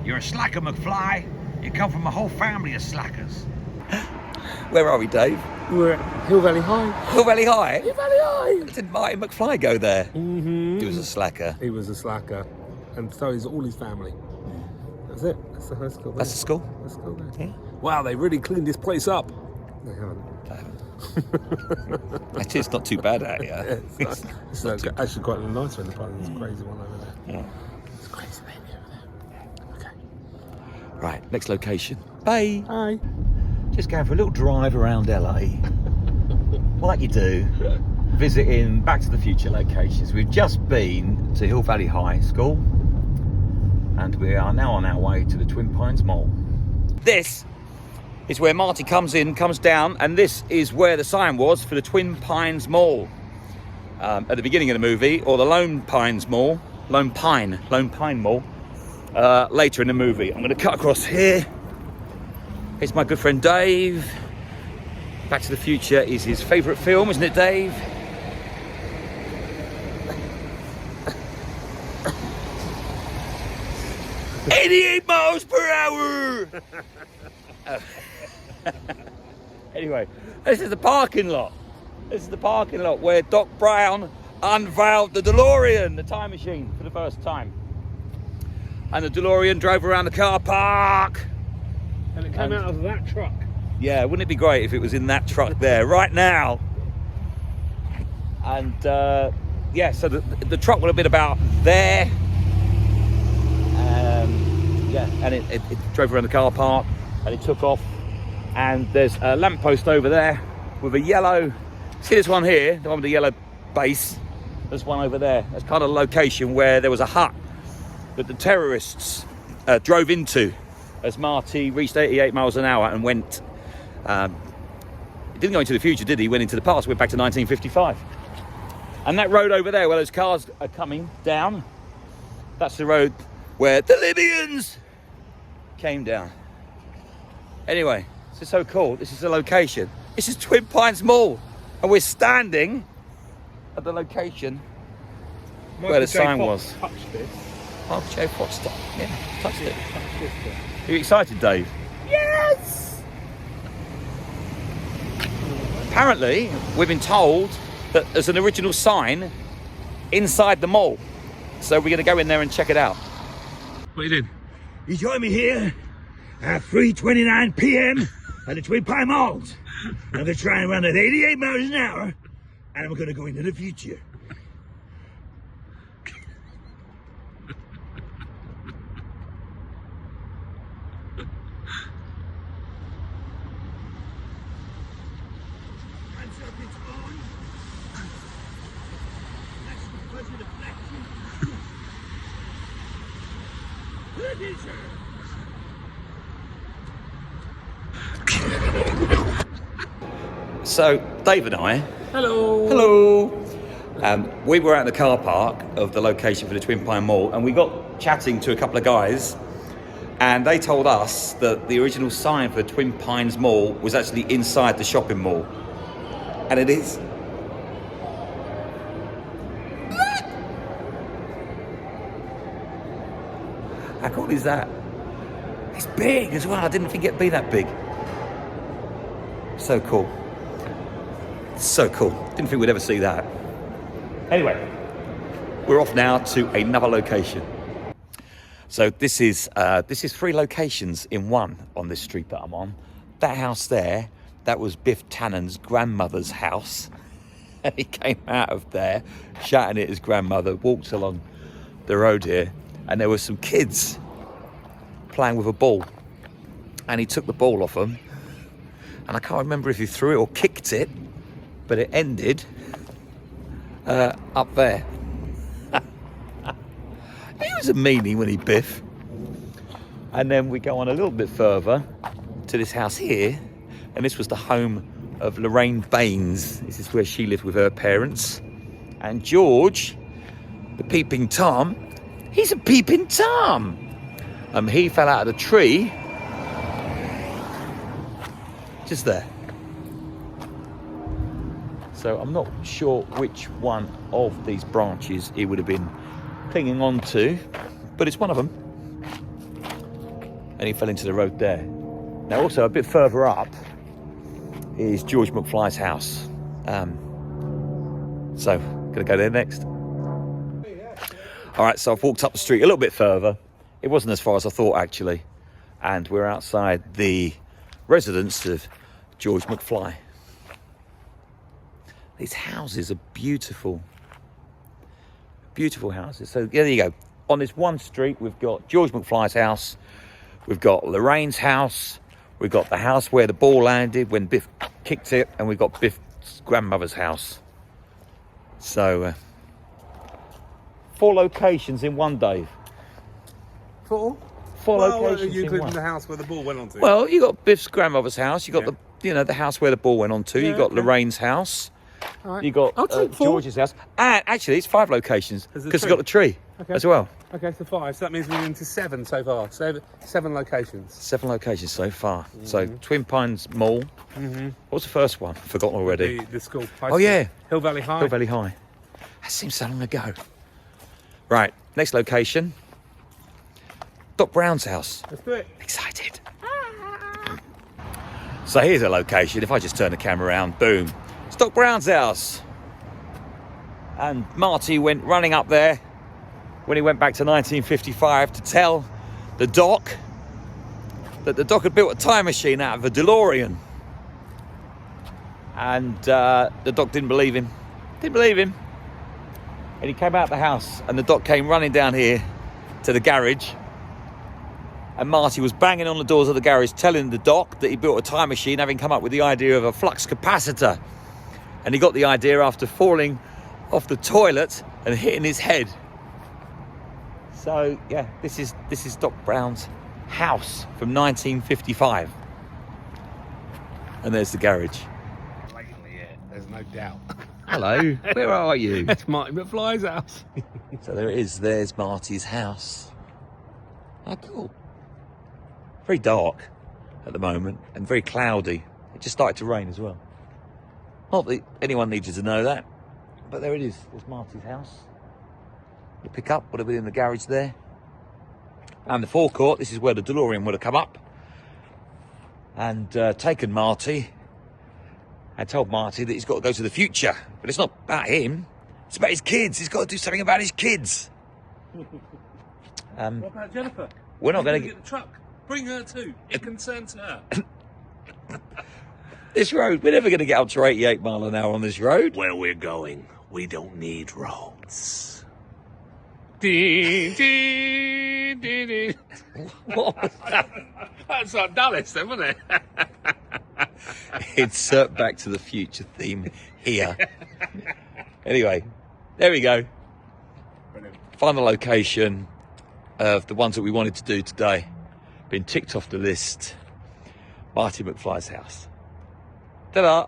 You're a slacker, McFly. You come from a whole family of slackers. Where are we, Dave? We're at Hill Valley High. Hill Valley High? Hill Valley High! Did Marty McFly go there? Mm-hmm. He was a slacker. He was a slacker. And so is all his family. That's it. That's the high school. That's the school? That's the school there. Yeah. Wow, they really cleaned this place up. They haven't. Actually, it's not too bad out here. It's actually quite a nice one. There's a crazy one over there. Yeah. It's a crazy baby over there. Okay. Right, next location. Bye. Bye. Just going for a little drive around LA. Like you do. Visiting Back to the Future locations. We've just been to Hill Valley High School. And we are now on our way to the Twin Pines Mall. This is where Marty comes in, comes down, and this is where the sign was for the Twin Pines Mall. At the beginning of the movie, or the Lone Pine Mall, later in the movie. I'm going to cut across here. Here's my good friend Dave. Back to the Future is his favourite film, isn't it, Dave? 88 miles per hour! Anyway, this is the parking lot. This is the parking lot where Doc Brown unveiled the DeLorean, the time machine, for the first time. And the DeLorean drove around the car park. And it came out of that truck. Yeah, wouldn't it be great if it was in that truck there right now? And yeah, so the truck would have been about there. Yeah, and it drove around the car park and it took off. And there's a lamppost over there with a yellow, see this one here, the one with the yellow base? There's one over there. That's kind of the location where there was a hut that the terrorists drove into as Marty reached 88 miles an hour and went, he didn't go into the future, did he? He went into the past, went back to 1955. And that road over there where those cars are coming down, that's the road where the Libyans came down. Anyway, this is so cool. This is the location. This is Twin Pines Mall. And we're standing at the location where the sign was. Touched this. Michael J. Fox, yeah, touched it. Are you excited, Dave? Yes! Apparently, we've been told that there's an original sign inside the mall. So we're going to go in there and check it out. What are you doing? You join me here at 3:29 p.m. at the Twin Pine Malls. Now they're trying to run at 88 miles an hour, and I'm going to go into the future. So, Dave and I... Hello! Hello! We were at the car park of the location for the Twin Pine Mall, and we got chatting to a couple of guys, and they told us that the original sign for Twin Pines Mall was actually inside the shopping mall. And it is. How cool is that? It's big as well. I didn't think it'd be that big. So cool. So cool. Didn't think we'd ever see that. Anyway, we're off now to another location. So this is 3 locations in one on this street that I'm on. That house there, that was Biff Tannen's grandmother's house. And he came out of there, shouting at his grandmother, walked along the road here, and there were some kids playing with a ball. And he took the ball off them, and I can't remember if he threw it or kicked it, but it ended up there. He was a meanie, wasn't he, Biff? And then we go on a little bit further to this house here, and this was the home of Lorraine Baines. This is where she lived with her parents. And George, the peeping Tom, he's a peeping Tom. He fell out of the tree just there. So I'm not sure which one of these branches he would have been clinging on to, but it's one of them. and he fell into the road there. Now also a bit further up is George McFly's house. So, gonna go there next. All right, so I've walked up the street a little bit further. It wasn't as far as I thought, actually. And we're outside the residence of George McFly. These houses are beautiful. Beautiful houses. So, yeah, there you go. On this one street, we've got George McFly's house. We've got Lorraine's house. We've got the house where the ball landed when Biff kicked it. And we've got Biff's grandmother's house. So, 4 locations in one, Dave. 4? 4 locations You in including one. the house where the ball went onto? Well, you got Biff's grandmother's house. You got the house where the ball went onto. Yeah, you got okay. Lorraine's house. All right. You got I'll take 4. George's house. And actually, it's 5 locations There's a because you've tree. got the tree Okay. as well. Okay, so 5. So that means we're into 7 so far. So 7 locations. 7 locations so far. So Twin Pines Mall. What's the first one? Forgotten already. The school. Oh yeah, Hill Valley High. Hill Valley High. That seems so long ago. Right, next location. Doc Brown's house. Let's do it. Excited. So here's a location. If I just turn the camera around, boom. It's Doc Brown's house. And Marty went running up there when he went back to 1955 to tell the Doc that the Doc had built a time machine out of a DeLorean. And the Doc didn't believe him. Didn't believe him. And he came out the house and the Doc came running down here to the garage. And Marty was banging on the doors of the garage telling the Doc that he built a time machine, having come up with the idea of a flux capacitor. And he got the idea after falling off the toilet and hitting his head. So yeah, this is Doc Brown's house from 1955. And there's the garage. Blatantly, yeah. There's no doubt. Hello, where are you? That's Marty McFly's house. So there it is, there's Marty's house. Oh, cool. Very dark at the moment and very cloudy. It just started to rain as well. Not that anyone needed to know that, but there it is. There's Marty's house. The pickup would have been in the garage there. And the forecourt, this is where the DeLorean would have come up and taken Marty and told Marty that he's got to go to the future. But it's not about him, it's about his kids. He's got to do something about his kids. What about Jennifer? We're not going to get the truck. Bring her too. It concerns her. This road, we're never going to get up to 88 mile an hour on this road. Where we're going, we don't need roads. Ding, ding, ding, ding. What was that? That's like Dallas then, wasn't it? Insert Back to the Future theme here. Anyway, there we go. Brilliant. Final location of the ones that we wanted to do today. Been ticked off the list. Marty McFly's house. Ta-da!